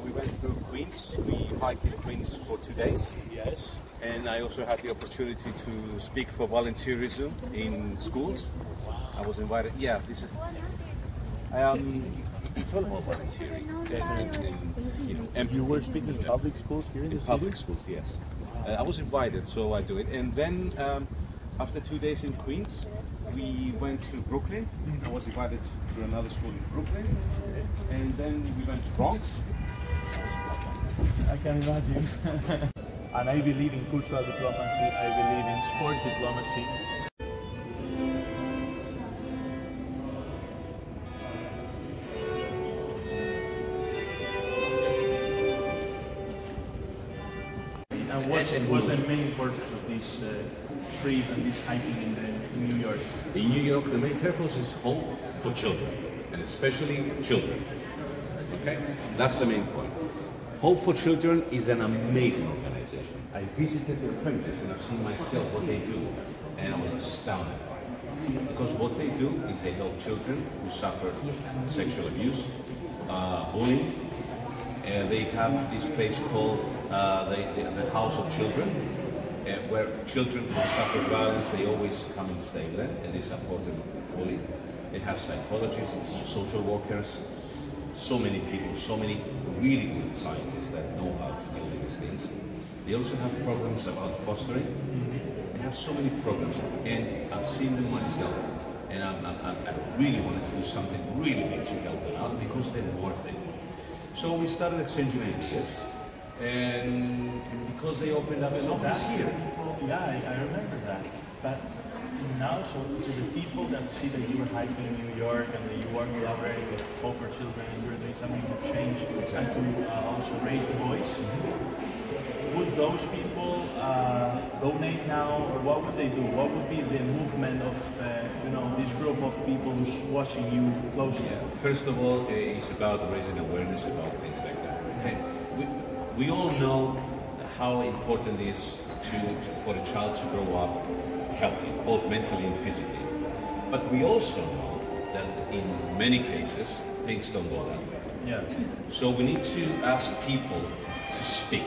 We went through Queens. We hiked in Queens for 2 days. Yes. And I also had the opportunity to speak for volunteerism in schools. I was invited. Yeah, this is. It's all about volunteering. Definitely. And You were speaking in public schools here in the city? public schools, yes. I was invited, so I do it. And then after 2 days in Queens, we went to Brooklyn. I was invited to another school in Brooklyn. And then we went to Bronx. I can imagine. And I believe in cultural diplomacy, I believe in sports diplomacy. And what's the main purpose of this trip and this hiking in New York? In New York, the main purpose is hope for children, and especially children. Okay? That's the main point. Hope for Children is an amazing organization. I visited their premises and I've seen myself what they do, and I was astounded by it. Because what they do is they help children who suffer sexual abuse, bullying. They have this place called the House of Children, where children who suffer violence, they always come and stay there, and they support them fully. They have psychologists, social workers, so many people, so many really good scientists that know how to deal with these things. They also have programs about fostering. They have so many programs, and I've seen them myself, and I really want to do something really big to help them out because they're worth it. So we started exchanging ideas, and because they opened up an office here. Yeah, I remember that. But now, so the people that see that you were hiking in New York and that you are collaborating with Hope for Children and you're doing something to change and to also raise the voice, would those people donate now, or what would they do? What would be the movement of this group of people who's watching you closely? Yeah. First of all, it's about raising awareness about things like that. Okay? We all know how important it is for a child to grow up healthy, both mentally and physically. But we also know that in many cases, things don't go that way. Yeah. So we need to ask people to speak.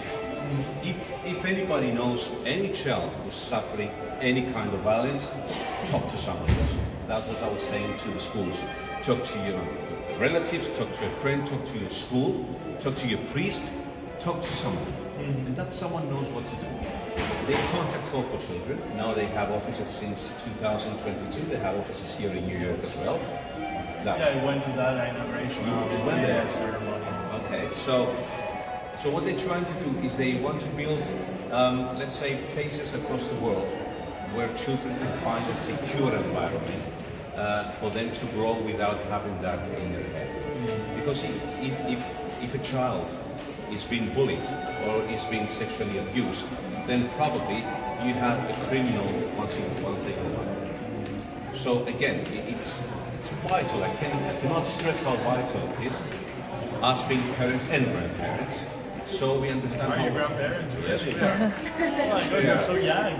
If anybody knows any child who's suffering any kind of violence, talk to someone else. That's what I was saying to the schools. Talk to your relatives, talk to a friend, talk to your school, talk to your priest, talk to someone. And that someone knows what to do. They contact Hope for Children. Now they have offices since 2022. They have offices here in New York as well. Yeah, I went to that inauguration. You went there? Ceremony. Okay, so what they're trying to do is they want to build, let's say, places across the world where children can find a secure environment for them to grow without having that in their head. Because if a child is being bullied or is being sexually abused, then probably you have a criminal once they grow up. So again, it's vital. I cannot stress how vital it is, us being parents and grandparents. So we understand. Are you grandparents? Yes, we are. Oh my God, you're so young.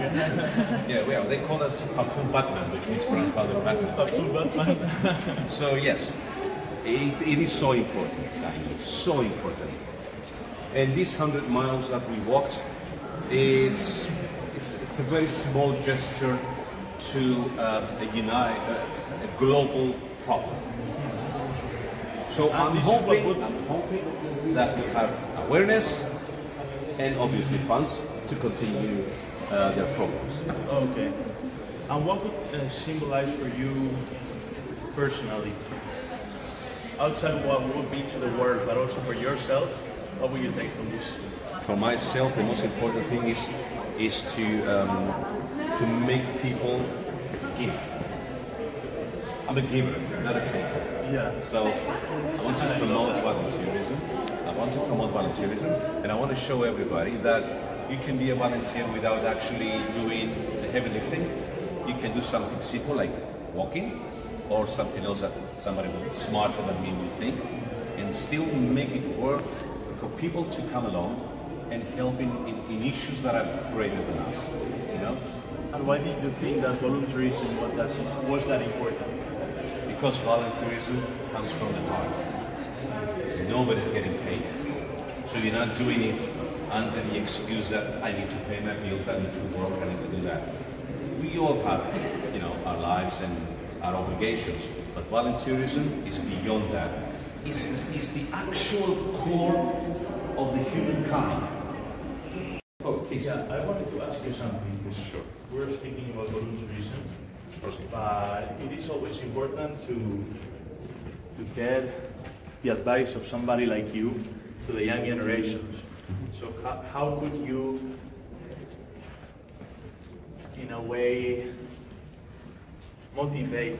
Yeah, we are. They call us Cartoon Batman, which means grandfather Batman. Cartoon Batman. So yes, it is so important. So important. And these 100 miles that we walked it's a very small gesture to a global problem. So I'm hoping that we have awareness and obviously funds to continue their programs. Okay. And what would symbolize for you personally, outside of what would be to the world, but also for yourself, what would you take from this? For myself, the most important thing is to make people give. I'm a giver, not a taker. Yeah. So I want to promote volunteerism. And I want to show everybody that you can be a volunteer without actually doing the heavy lifting. You can do something simple like walking, or something else that somebody smarter than me will think, and still make it worth for people to come along and help in issues that are greater than us, you know? And why did you think that volunteerism was that important? Because volunteerism comes from the heart. Nobody's getting paid. So you're not doing it under the excuse that I need to pay my bills, I need to work, I need to do that. We all have, our lives and our obligations, but volunteerism is beyond that. It's the actual core of the humankind. Oh, please. Yeah, I wanted to ask you something. Sure. We're speaking about volunteerism, Proceed. but it is always important to get the advice of somebody like you to the young generations. So how could you, in a way, motivate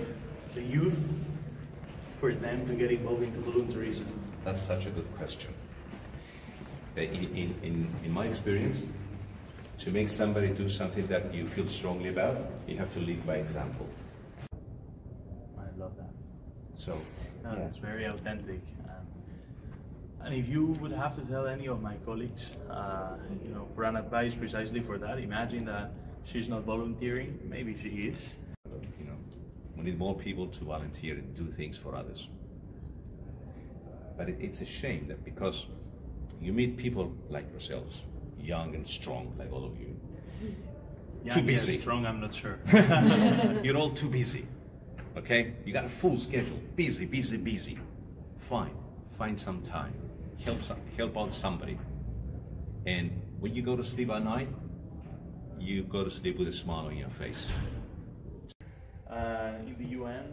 the youth for them to get involved into volunteerism? That's such a good question. In my experience, to make somebody do something that you feel strongly about, you have to lead by example. I love that. So, No, it's very authentic. And if you would have to tell any of my colleagues, for an advice precisely for that, imagine that she's not volunteering, maybe she is. We need more people to volunteer and do things for others. But it's a shame that because you meet people like yourselves, young and strong, like all of you, too busy. Yes, strong, I'm not sure. You're all too busy, okay? You got a full schedule, busy, busy, busy. Fine, find some time, help out somebody. And when you go to sleep at night, you go to sleep with a smile on your face. In the UN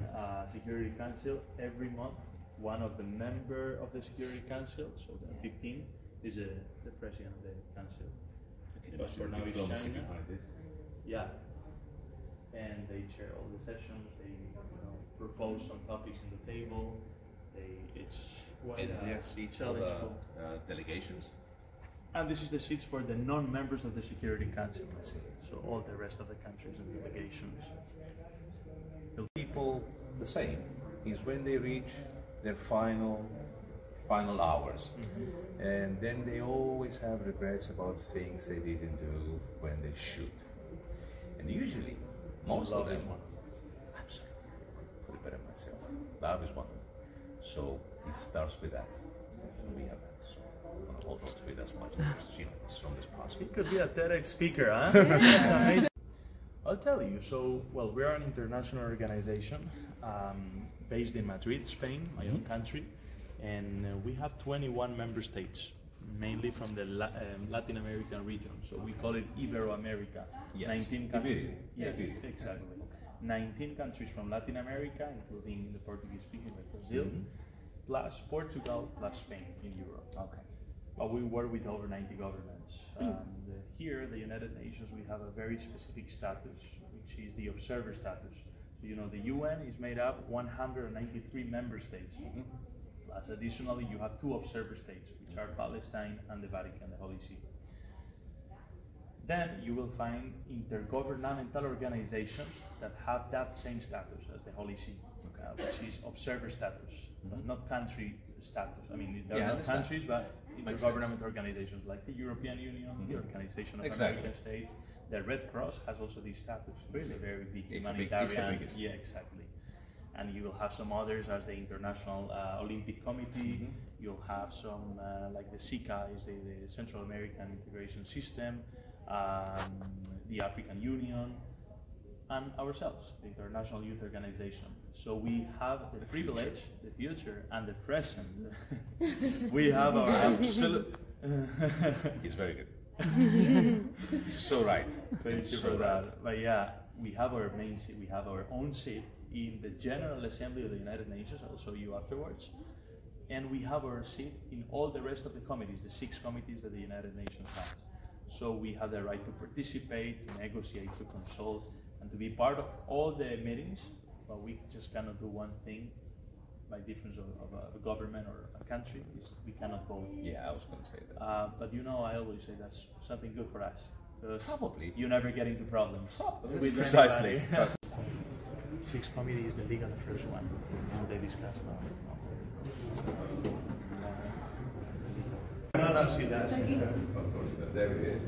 Security Council, every month, one of the members of the Security Council, so the 15, is the president of the council. But for now, it's China. Yeah, and they chair all the sessions. They propose some topics on the table. It's quite their seats for delegations. And this is the seats for the non-members of the Security Council. So all the rest of the countries and delegations. People, the same, is when they reach their final hours. And then they always have regrets about things they didn't do when they should. And usually, most of them, absolutely, put it better myself. Love is one of them. So it starts with that. We have that. So I'm going to hold on to it as much as strong as possible. He could be a TEDx speaker, huh? Amazing. I'll tell you. So, well, we're an international organization based in Madrid, Spain, my own country, and we have 21 member states, mainly from the Latin American region. So we call it Ibero-America. Yes. 19 countries. Yes, Iberia. exactly. 19 countries from Latin America, including the Portuguese-speaking like Brazil, plus Portugal, plus Spain in Europe. Okay. But we work with over 90 governments. Here, the United Nations, we have a very specific status, which is the observer status. So, the UN is made up 193 member states. Plus, additionally, you have 2 observer states, which are Palestine and the Vatican, the Holy See. Then you will find intergovernmental organizations that have that same status as the Holy See, which is observer status, but not country status. I mean, they're not countries, but intergovernmental organizations like the European Union, the Organization of American States. The Red Cross has also this status. It's a very big humanitarian. It's the biggest. Yeah, exactly. And you will have some others as the International Olympic Committee. You'll have some like the SICA, is the Central American Integration System, the African Union, and ourselves, the International Youth Organization. So we have the privilege, the future, and the present. We have our absolute. It's very good. So right. Thank you for that. But yeah, we have our main seat. We have our own seat in the General Assembly of the United Nations. I'll show you afterwards. And we have our seat in all the rest of the committees, the 6 committees that the United Nations has. So we have the right to participate, to negotiate, to consult, and to be part of all the meetings. But we just cannot do one thing by difference of a government or a country. We cannot vote. Yeah, I was going to say that. But I always say that's something good for us. Probably. You never get into problems. Probably. Precisely. 6 committee is the legal affairs one, and they discuss about it. No, see that. There it is.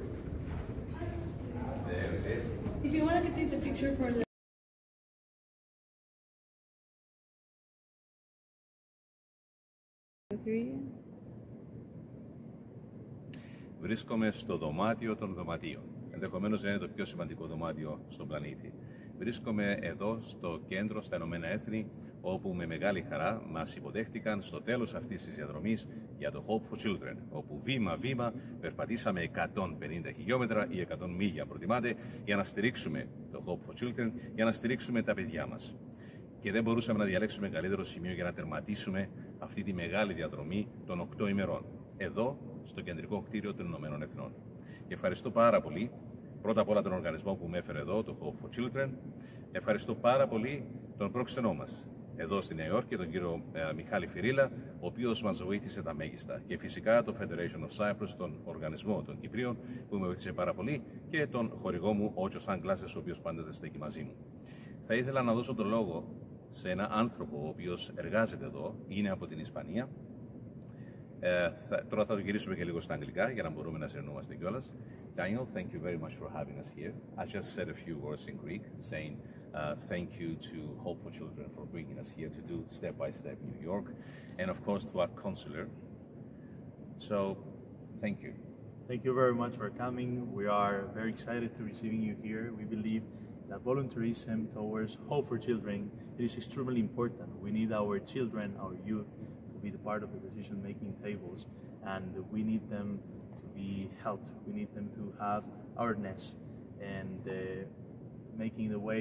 There it is. If you want to take the picture for the 3. Βρίσκομαι στο δωμάτιο των δωματίων. Ενδεχομένως δεν είναι το πιο σημαντικό δωμάτιο στον πλανήτη. Βρίσκομαι εδώ στο κέντρο, στα Ηνωμένα Έθνη, όπου με μεγάλη χαρά μας υποδέχτηκαν στο τέλος αυτής της διαδρομής για το Hope for Children, όπου βήμα-βήμα περπατήσαμε 150 χιλιόμετρα ή 100 μίλια, προτιμάτε, για να στηρίξουμε το Hope for Children, για να στηρίξουμε τα παιδιά μας. Και δεν μπορούσαμε να διαλέξουμε καλύτερο σημείο για να τερματίσουμε αυτή τη μεγάλη διαδρομή των 8 ημερών, εδώ, στο κεντρικό κτίριο των Ηνωμένων Εθνών. Και ευχαριστώ πάρα πολύ, πρώτα απ' όλα τον οργανισμό που με έφερε εδώ, το Hope for Children. Ευχαριστώ πάρα πολύ τον πρόξενό μας, εδώ στη Νέα Υόρκη, τον κύριο Μιχάλη Φυρίλα, ο οποίος μας βοήθησε τα μέγιστα. Και φυσικά το Federation of Cyprus, τον οργανισμό των Κυπρίων, που με βοήθησε πάρα πολύ, και τον χορηγό μου, ο Sunglasses, ο οποίος πάντοτε στέκει μαζί μου. Θα ήθελα να δώσω τον λόγο σε έναν άνθρωπο ο οποίος εργάζεται εδώ, είναι από την Ισπανία. Τώρα θα το γυρίσουμε και λίγο στα αγγλικά για να μπορούμε να συνεννοούμαστε κιόλας. Daniel, thank you very much for having us here. I just said a few words in Greek saying thank you to Hope for Children for bringing us here to do step-by-step New York, and of course to our consular. So, thank you. Thank you very much for coming. We are very excited to receiving you here. We believe that volunteerism towards Hope for Children is extremely important. We need our children, our youth, to be the part of the decision-making tables, and we need them to be helped. We need them to have awareness, and making the way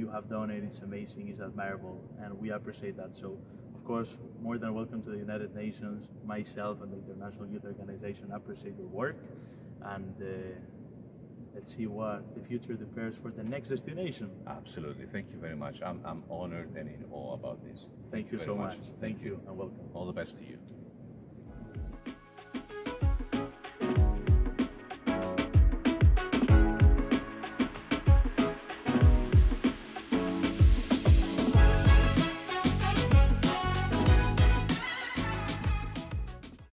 you have done it is amazing, is admirable, and we appreciate that. So, of course, more than welcome to the United Nations. Myself and the International Youth Organization appreciate your work, and let's see what the future prepares for the next destination. Absolutely. Thank you very much. I'm honored and in awe about this. Thank you so very much. Thank you and welcome. All the best to you.